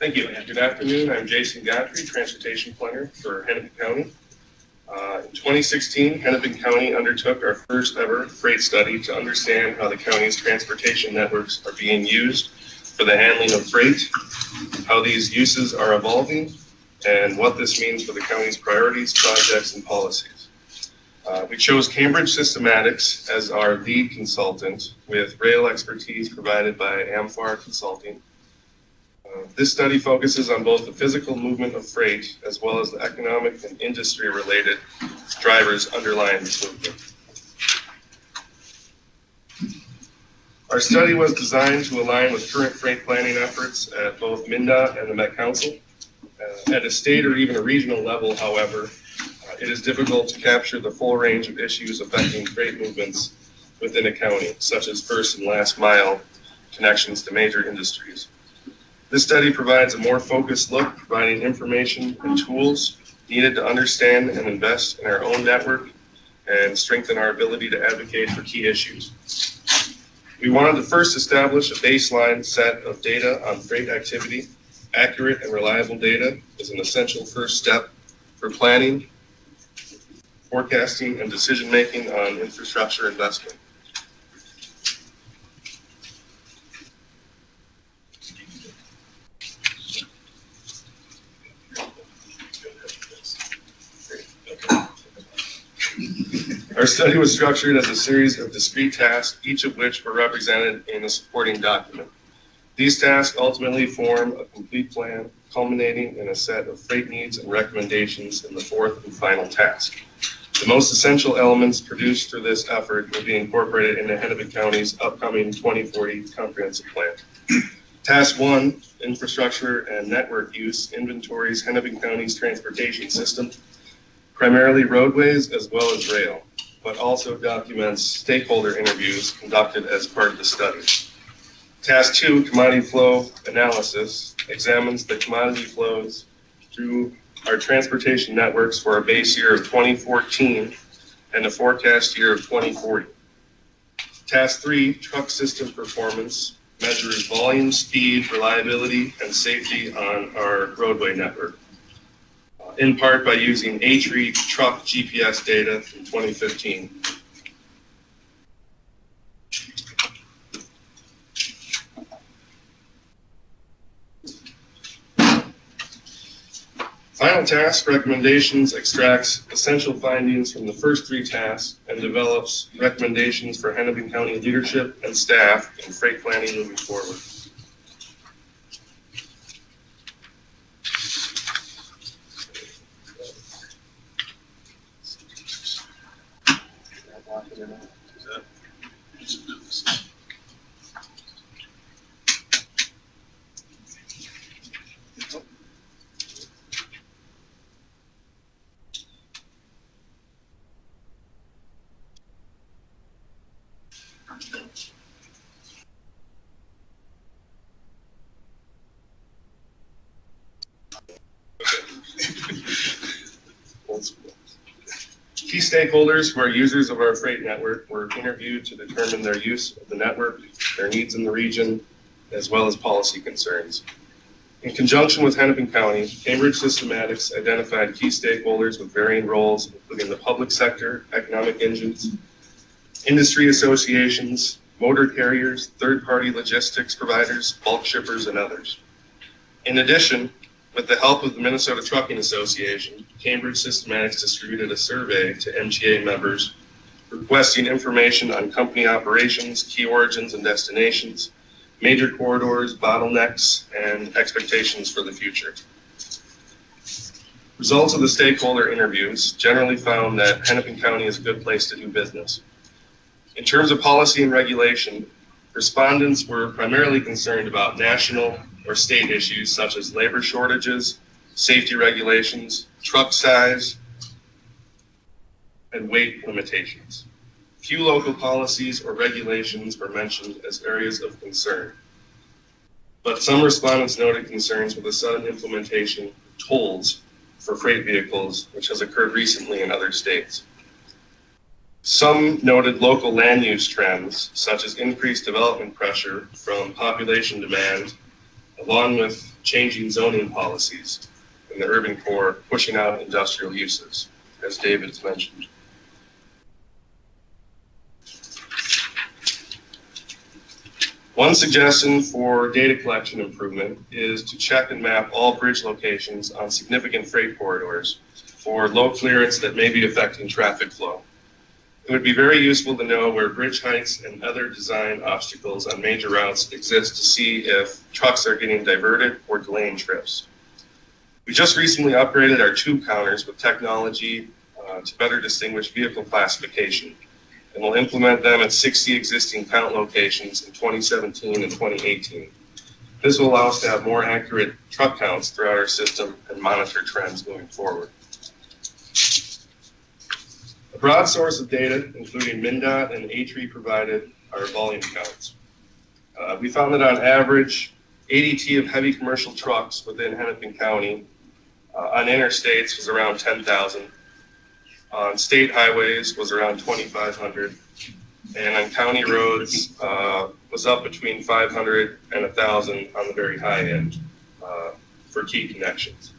Thank you. Good afternoon. I'm Jason Gottfried, Transportation Planner for Hennepin County. In 2016, Hennepin County undertook our first ever freight study to understand how the county's transportation networks are being used for the handling of freight, how these uses are evolving, and what this means for the county's priorities, projects, and policies. We chose Cambridge Systematics as our lead consultant with rail expertise provided by Amphar Consulting. This study focuses on both the physical movement of freight as well as the economic and industry-related drivers underlying this movement. Our study was designed to align with current freight planning efforts at both MnDOT and the Met Council. At a state or even a regional level, however, it is difficult to capture the full range of issues affecting freight movements within a county, such as first and last mile connections to major industries. This study provides a more focused look, providing information and tools needed to understand and invest in our own network and strengthen our ability to advocate for key issues. We wanted to first establish a baseline set of data on freight activity. Accurate and reliable data is an essential first step for planning, forecasting, and decision-making on infrastructure investment. Our study was structured as a series of discrete tasks, each of which were represented in a supporting document. These tasks ultimately form a complete plan, culminating in a set of freight needs and recommendations in the fourth and final task. The most essential elements produced through this effort will be incorporated into Hennepin County's upcoming 2040 comprehensive plan. Task 1, Infrastructure and Network Use, inventories Hennepin County's transportation system, primarily roadways as well as rail, but also documents stakeholder interviews conducted as part of the study. Task 2, Commodity Flow Analysis, examines the commodity flows through our transportation networks for a base year of 2014 and a forecast year of 2040. Task 3, Truck System Performance, measures volume, speed, reliability, and safety on our roadway network, in part by using HRE truck GPS data from 2015. Final task, recommendations, extracts essential findings from the first 3 tasks and develops recommendations for Hennepin County leadership and staff in freight planning moving forward. Key stakeholders who are users of our freight network were interviewed to determine their use of the network, their needs in the region, as well as policy concerns. In conjunction with Hennepin County, Cambridge Systematics identified key stakeholders with varying roles, including the public sector, economic engines, industry associations, motor carriers, third-party logistics providers, bulk shippers, and others. In addition, with the help of the Minnesota Trucking Association, Cambridge Systematics distributed a survey to MTA members requesting information on company operations, key origins and destinations, major corridors, bottlenecks, and expectations for the future. Results of the stakeholder interviews generally found that Hennepin County is a good place to do business. In terms of policy and regulation, respondents were primarily concerned about national or state issues such as labor shortages, safety regulations, truck size, and weight limitations. Few local policies or regulations were mentioned as areas of concern, but some respondents noted concerns with the sudden implementation of tolls for freight vehicles, which has occurred recently in other states. Some noted local land use trends, such as increased development pressure from population demand, along with changing zoning policies in the urban core, pushing out industrial uses, as David's mentioned. One suggestion for data collection improvement is to check and map all bridge locations on significant freight corridors for low clearance that may be affecting traffic flow. It would be very useful to know where bridge heights and other design obstacles on major routes exist to see if trucks are getting diverted or delaying trips. We just recently upgraded our tube counters with technology to better distinguish vehicle classification, and we'll implement them at 60 existing count locations in 2017 and 2018. This will allow us to have more accurate truck counts throughout our system and monitor trends moving forward. A broad source of data, including MnDOT and A3 provided, are volume counts. We found that on average, ADT of heavy commercial trucks within Hennepin County on interstates was around 10,000. On state highways was around 2,500, and on county roads was up between 500 and 1,000 on the very high end for key connections.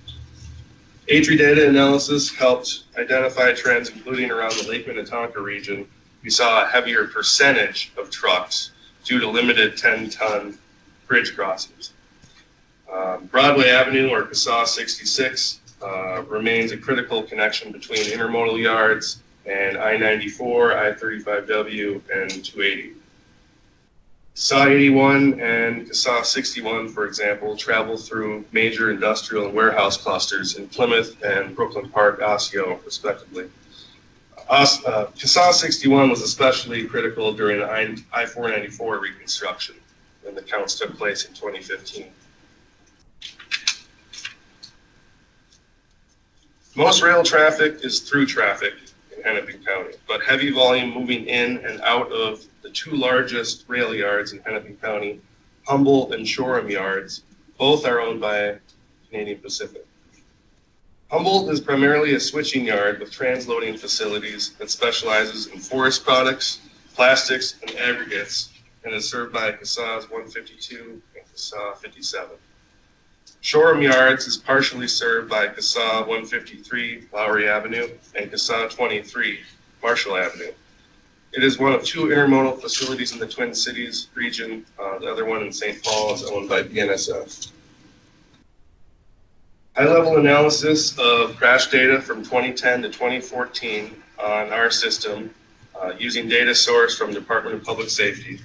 A3 data analysis helped identify trends, including around the Lake Minnetonka region. We saw a heavier percentage of trucks due to limited 10-ton bridge crossings. Broadway Avenue, or CASA 66, remains a critical connection between intermodal yards and I-94, I-35W, and 280. CASA 81 and CASA 61, for example, travel through major industrial and warehouse clusters in Plymouth and Brooklyn Park, Osseo, respectively. CASA 61 was especially critical during the I-494 reconstruction, when the counts took place in 2015. Most rail traffic is through traffic in Hennepin County, but heavy volume moving in and out of the two largest rail yards in Hennepin County, Humboldt and Shoreham yards, both are owned by Canadian Pacific. Humboldt is primarily a switching yard with transloading facilities that specializes in forest products, plastics, and aggregates, and is served by CASAs 152 and CASA 57. Shoreham Yards is partially served by CASA 153, Lowry Avenue, and CASA 23, Marshall Avenue. It is one of two intermodal facilities in the Twin Cities region. The other one in St. Paul is owned by BNSF. High-level analysis of crash data from 2010 to 2014 on our system using data sourced from Department of Public Safety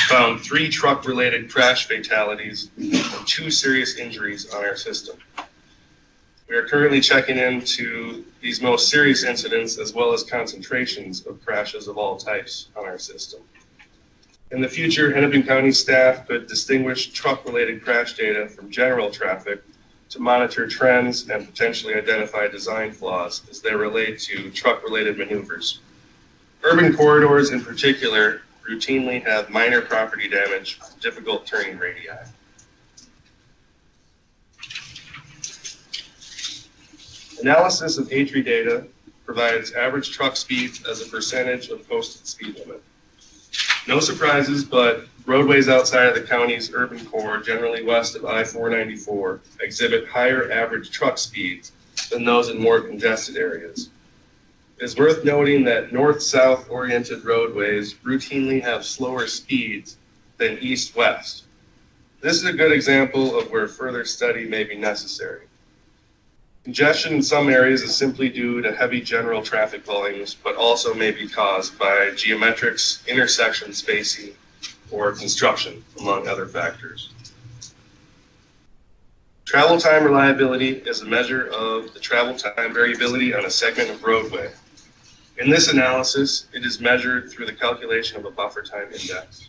found 3 truck-related crash fatalities and 2 serious injuries on our system. We are currently checking into these most serious incidents as well as concentrations of crashes of all types on our system. In the future, Hennepin County staff could distinguish truck-related crash data from general traffic to monitor trends and potentially identify design flaws as they relate to truck-related maneuvers. Urban corridors in particular routinely have minor property damage, difficult turning radii. Analysis of A3 data provides average truck speeds as a percentage of posted speed limit. No surprises, but roadways outside of the county's urban core, generally west of I-494, exhibit higher average truck speeds than those in more congested areas. It is worth noting that north-south oriented roadways routinely have slower speeds than east-west. This is a good example of where further study may be necessary. Congestion in some areas is simply due to heavy general traffic volumes, but also may be caused by geometrics, intersection spacing, or construction, among other factors. Travel time reliability is a measure of the travel time variability on a segment of roadway. In this analysis, it is measured through the calculation of a buffer time index.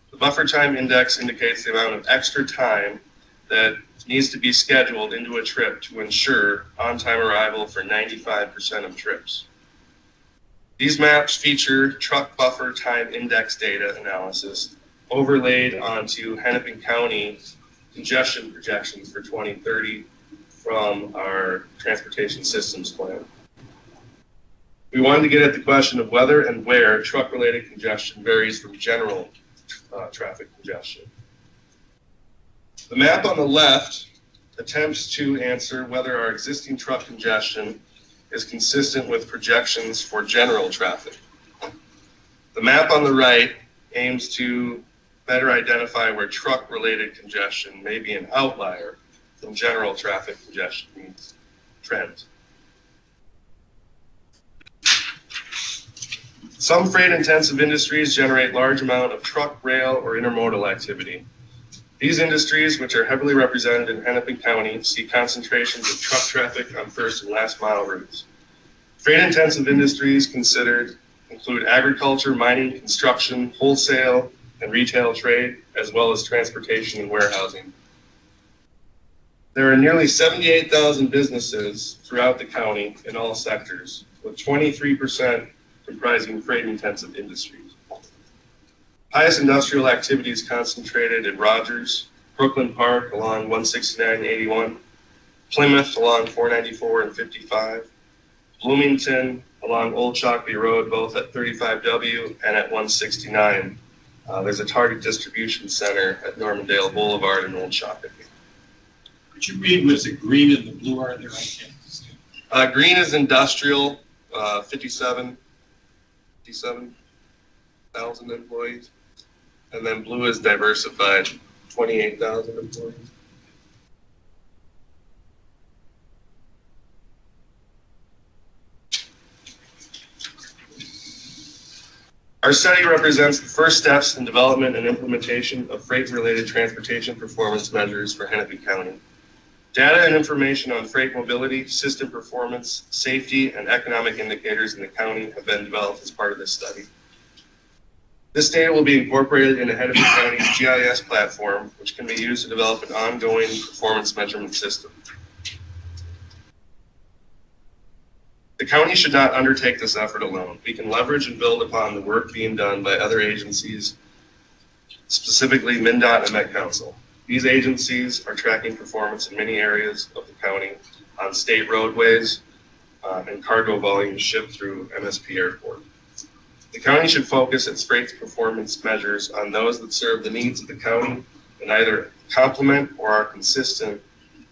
The buffer time index indicates the amount of extra time that needs to be scheduled into a trip to ensure on-time arrival for 95% of trips. These maps feature truck buffer time index data analysis overlaid onto Hennepin County congestion projections for 2030 from our transportation systems plan. We wanted to get at the question of whether and where truck-related congestion varies from general traffic congestion. The map on the left attempts to answer whether our existing truck congestion is consistent with projections for general traffic. The map on the right aims to better identify where truck-related congestion may be an outlier from general traffic congestion trends. Some freight-intensive industries generate large amount of truck, rail, or intermodal activity. These industries, which are heavily represented in Hennepin County, see concentrations of truck traffic on first and last mile routes. Freight-intensive industries considered include agriculture, mining, construction, wholesale, and retail trade, as well as transportation and warehousing. There are nearly 78,000 businesses throughout the county in all sectors, with 23% comprising freight-intensive industries. Highest industrial activity is concentrated in Rogers, Brooklyn Park along 169 and 81, Plymouth along 494 and 55, Bloomington along Old Shockley Road, both at 35W and at 169. There's a Target distribution center at Normandale Boulevard in Old Shockley. Could you read what the green and the blue are there? I can't understand. Green is industrial, 57,000 employees. And then blue is diversified, 28,000 employees. Our study represents the first steps in development and implementation of freight-related transportation performance measures for Hennepin County. Data and information on freight mobility, system performance, safety, and economic indicators in the county have been developed as part of this study. This data will be incorporated into Hennepin County's GIS platform, which can be used to develop an ongoing performance measurement system. The county should not undertake this effort alone. We can leverage and build upon the work being done by other agencies, specifically MnDOT and Met Council. These agencies are tracking performance in many areas of the county on state roadways and cargo volumes shipped through MSP Airport. The county should focus its freight performance measures on those that serve the needs of the county and either complement or are consistent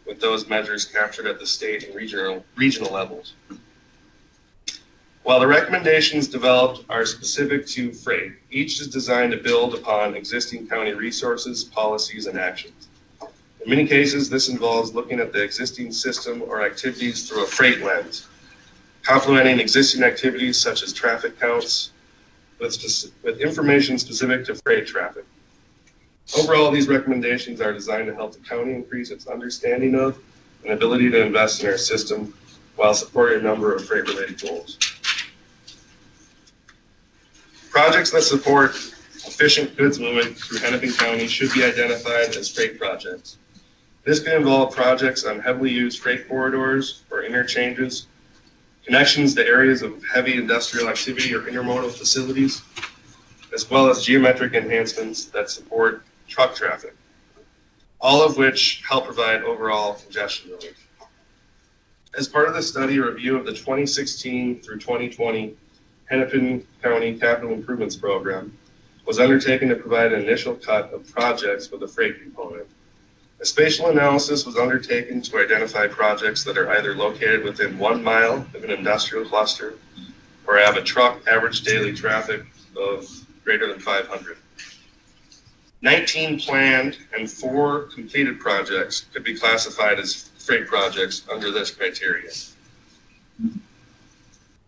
with those measures captured at the state and regional levels. While the recommendations developed are specific to freight, each is designed to build upon existing county resources, policies, and actions. In many cases, this involves looking at the existing system or activities through a freight lens, complementing existing activities such as traffic counts with information specific to freight traffic. Overall, these recommendations are designed to help the county increase its understanding of and ability to invest in our system while supporting a number of freight-related goals. Projects that support efficient goods movement through Hennepin County should be identified as freight projects. This can involve projects on heavily used freight corridors or interchanges, connections to areas of heavy industrial activity or intermodal facilities, as well as geometric enhancements that support truck traffic, all of which help provide overall congestion relief. As part of the study, a review of the 2016 through 2020 Hennepin County Capital Improvements Program was undertaken to provide an initial cut of projects with a freight component. A spatial analysis was undertaken to identify projects that are either located within 1 mile of an industrial cluster or have a truck average daily traffic of greater than 500. 19 planned and 4 completed projects could be classified as freight projects under this criteria.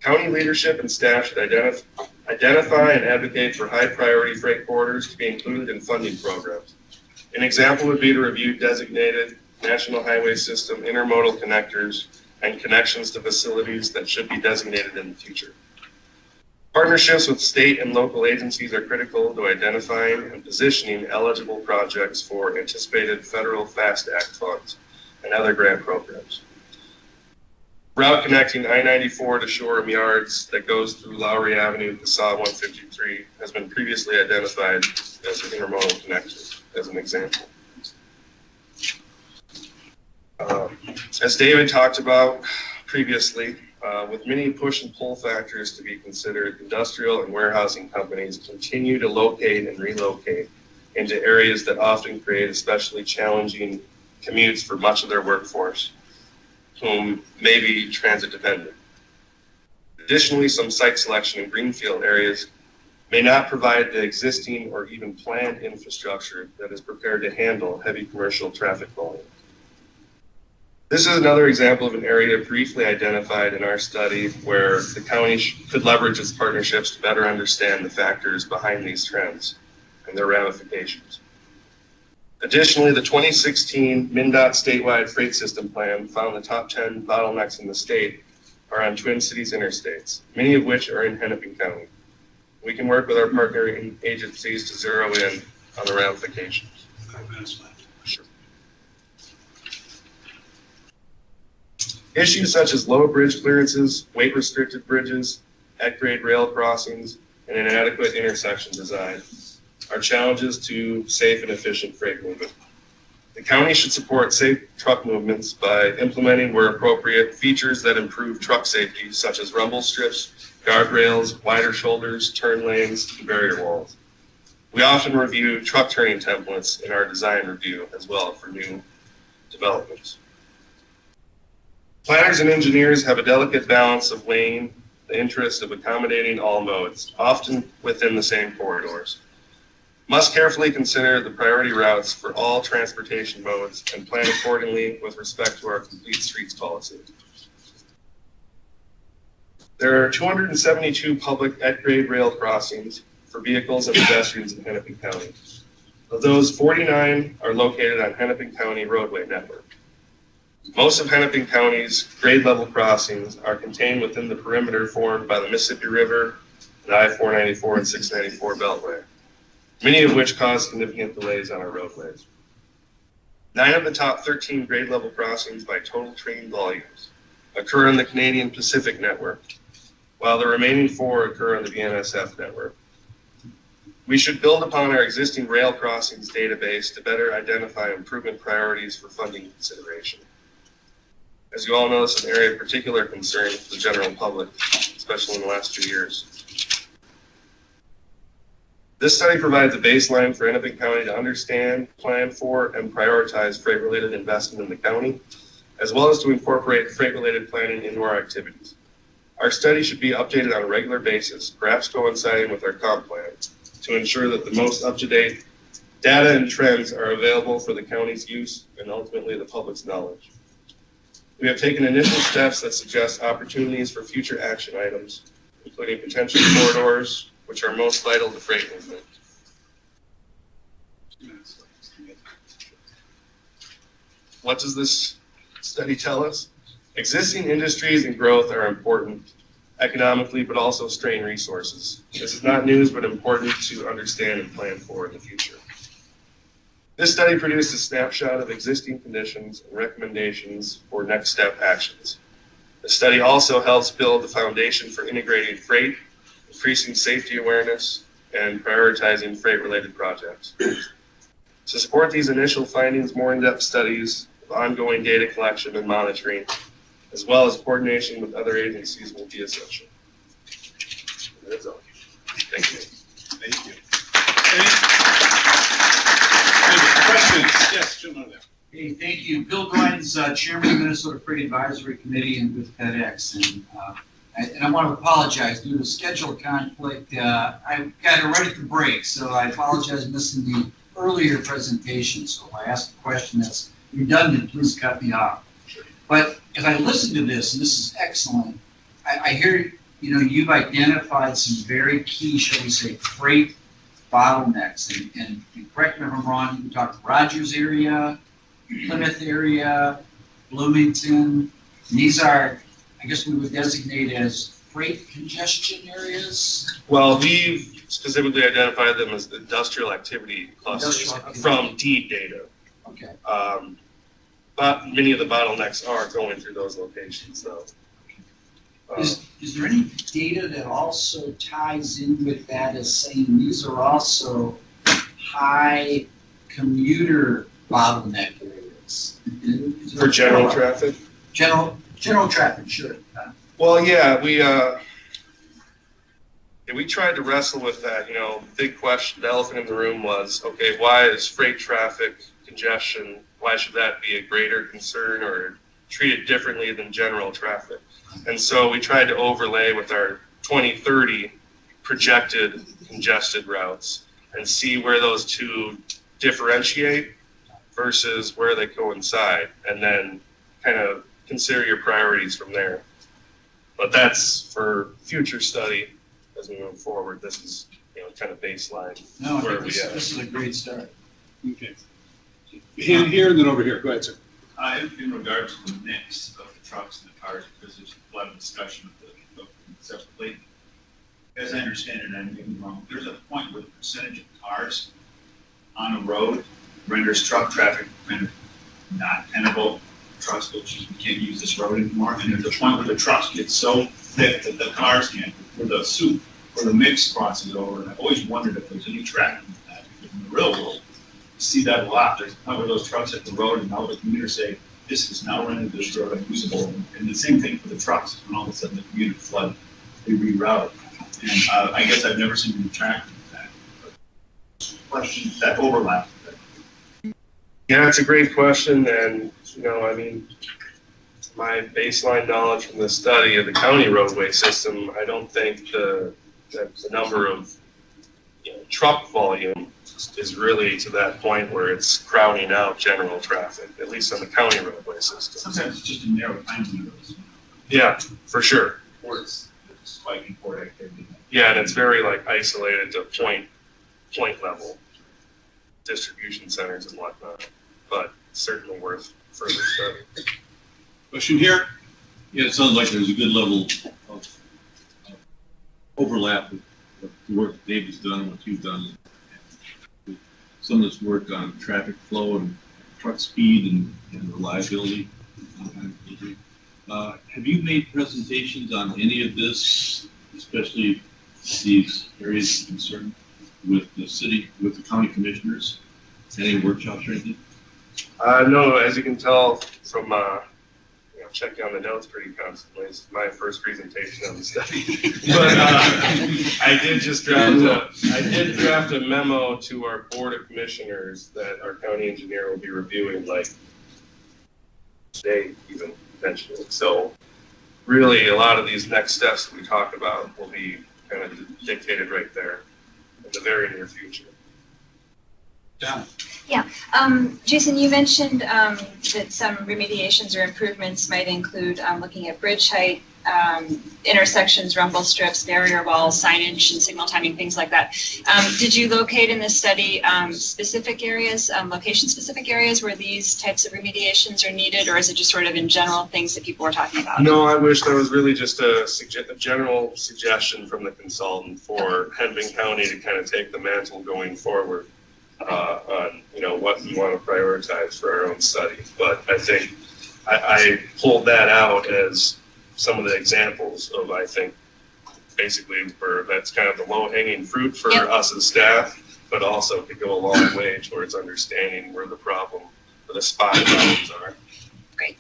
County leadership and staff should identify and advocate for high priority freight corridors to be included in funding programs. An example would be to review designated National Highway System intermodal connectors and connections to facilities that should be designated in the future. Partnerships with state and local agencies are critical to identifying and positioning eligible projects for anticipated federal FAST Act funds and other grant programs. Route connecting I-94 to Shoreham Yards that goes through Lowry Avenue to SAW 153 has been previously identified as an intermodal connector, as an example. As David talked about previously, with many push and pull factors to be considered, industrial and warehousing companies continue to locate and relocate into areas that often create especially challenging commutes for much of their workforce, whom may be transit dependent. Additionally, some site selection in greenfield areas may not provide the existing or even planned infrastructure that is prepared to handle heavy commercial traffic volume. This is another example of an area briefly identified in our study where the county could leverage its partnerships to better understand the factors behind these trends and their ramifications. Additionally, the 2016 MnDOT statewide freight system plan found the top 10 bottlenecks in the state are on Twin Cities interstates, many of which are in Hennepin County. We can work with our partnering agencies to zero in on the ramifications. 5 minutes left. Sure. Issues such as low bridge clearances, weight-restricted bridges, at-grade rail crossings, and inadequate intersection design are challenges to safe and efficient freight movement. The county should support safe truck movements by implementing, where appropriate, features that improve truck safety, such as rumble strips, guardrails, wider shoulders, turn lanes, and barrier walls. We often review truck turning templates in our design review as well for new developments. Planners and engineers have a delicate balance of weighing the interest of accommodating all modes, often within the same corridors. Must carefully consider the priority routes for all transportation modes and plan accordingly with respect to our complete streets policy. There are 272 public at-grade rail crossings for vehicles and pedestrians in Hennepin County. Of those, 49 are located on Hennepin County roadway network. Most of Hennepin County's grade level crossings are contained within the perimeter formed by the Mississippi River, the I-494 and 694 Beltway, many of which cause significant delays on our roadways. 9 of the top 13 grade level crossings by total train volumes occur in the Canadian Pacific network, while the remaining 4 occur on the BNSF network. We should build upon our existing rail crossings database to better identify improvement priorities for funding consideration. As you all know, this is an area of particular concern for the general public, especially in the last 2 years. This study provides a baseline for Hennepin County to understand, plan for, and prioritize freight-related investment in the county, as well as to incorporate freight-related planning into our activities. Our study should be updated on a regular basis, perhaps coinciding with our comp plan, to ensure that the most up-to-date data and trends are available for the county's use and ultimately the public's knowledge. We have taken initial steps that suggest opportunities for future action items, including potential corridors, which are most vital to freight movement. What does this study tell us? Existing industries and growth are important economically, but also strain resources. This is not news, but important to understand and plan for in the future. This study produced a snapshot of existing conditions and recommendations for next step actions. The study also helps build the foundation for integrating freight, increasing safety awareness, and prioritizing freight-related projects. To support these initial findings, more in-depth studies of ongoing data collection and monitoring, as well as coordination with other agencies, will be essential. That's all. Thank you. Thank you. Any questions? Yes, gentlemen there. Hey, thank you. Bill Grimes, Chairman of the Minnesota Freight Advisory Committee and with FedEx. And I want to apologize due to schedule conflict. I got it right at the break, so I apologize for missing the earlier presentation. So if I ask a question that's redundant, please cut me off. But as I listen to this, and this is excellent, I hear, you've identified some very key, shall we say, freight bottlenecks. And correct me if I'm wrong, you talked Rogers area, Plymouth area, Bloomington. And these are, I guess we would designate as freight congestion areas? Well, we've specifically identified them as industrial activity clusters from DEED data. Okay. But many of the bottlenecks are going through those locations, though. Is there any data that also ties in with that as saying these are also high commuter bottleneck areas? For general traffic? General traffic, sure. Well, yeah, we tried to wrestle with that. Big question, the elephant in the room was, okay, why is freight traffic congestion why should that be a greater concern or treated differently than general traffic? And so we tried to overlay with our 2030 projected congested routes and see where those two differentiate versus where they coincide, and then kind of consider your priorities from there. But that's for future study as we move forward. This is, kind of baseline. No, I where think this is a great start. Okay. Here and then over here. Go ahead, sir. In regards to the mix of the trucks and the cars, because there's a lot of discussion of the separately. As I understand it, and I may be wrong, there's a point where the percentage of cars on a road renders truck traffic kind of not tenable. Trucks go, geez, we can't use this road anymore. And there's a point where the trucks get so thick that the cars can't, where the soup or the mix crosses over. And I've always wondered if there's any tracking of that, because in the real world, you see that a lot. There's a point where those trucks hit the road and now the commuters say, this is now rendered this road unusable. And the same thing for the trucks. When all of a sudden the commuter flood, they reroute. And I guess I've never seen any tracking of that. But question, that overlap. Yeah, it's a great question, and my baseline knowledge from the study of the county roadway system, I don't think that the number of truck volume is really to that point where it's crowding out general traffic, at least on the county roadway system. Sometimes it's just a narrow time windows. Yeah, for sure. Or it's spiking port activity. Yeah, and it's very isolated to point level distribution centers and whatnot, but certainly worth further study. Question here. Yeah, it sounds like there's a good level of overlap with the work that Dave has done and what you've done. Some of this work on traffic flow and truck speed and reliability. Have you made presentations on any of this, especially these areas of concern with the city, with the county commissioners? Any workshops or anything? No, as you can tell from checking on the notes pretty constantly. It's my first presentation on the study. But I did draft a memo to our board of commissioners that our county engineer will be reviewing today, even potentially. So really a lot of these next steps that we talk about will be kind of dictated right there in the very near future. Done. Yeah, Jason, you mentioned that some remediations or improvements might include looking at bridge height, intersections, rumble strips, barrier walls, signage, and signal timing, things like that. Did you locate in this study specific areas, location-specific areas where these types of remediations are needed, or is it just sort of in general things that people were talking about? No, I wish there was really just a general suggestion from the consultant for Hennepin County to kind of take the mantle going forward. On what we want to prioritize for our own study. But I think I pulled that out as some of the examples of, I think, basically where that's kind of the low-hanging fruit for us as staff, but also could go a long way towards understanding where the problem, or the spot problems are. Great.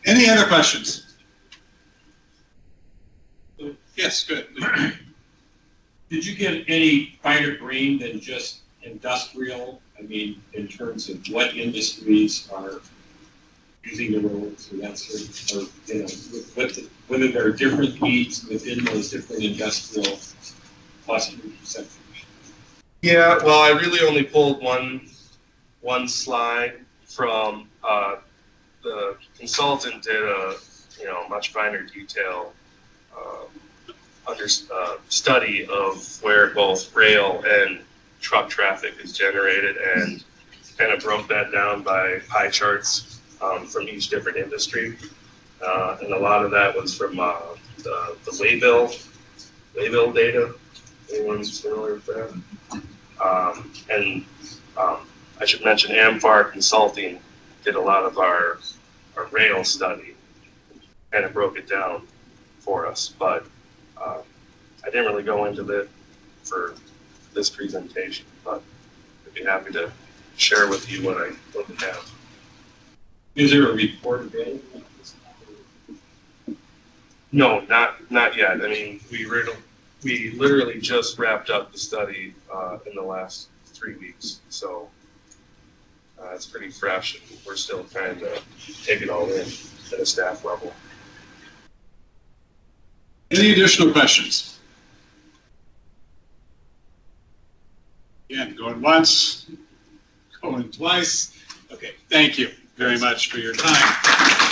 Any other questions? Yes, good. Did you get any finer grain than just industrial? I mean, in terms of what industries are using the roads or that sort of, whether there are different needs within those different industrial clusters, etc. Yeah, well, I really only pulled one slide from the consultant did a much finer detail study of where both rail and truck traffic is generated, and kind of broke that down by pie charts from each different industry. And a lot of that was from the waybill data. Anyone's familiar with that? And I should mention Amfar Consulting did a lot of our rail study, kind of broke it down for us, but I didn't really go into that for this presentation, but I'd be happy to share with you what we have. Is there a report available? No, not yet. I mean, we literally just wrapped up the study in the last 3 weeks, so It's pretty fresh, and we're still trying to take it all in at a staff level. Any additional questions? Again, going once, going twice. Okay, thank you very much for your time.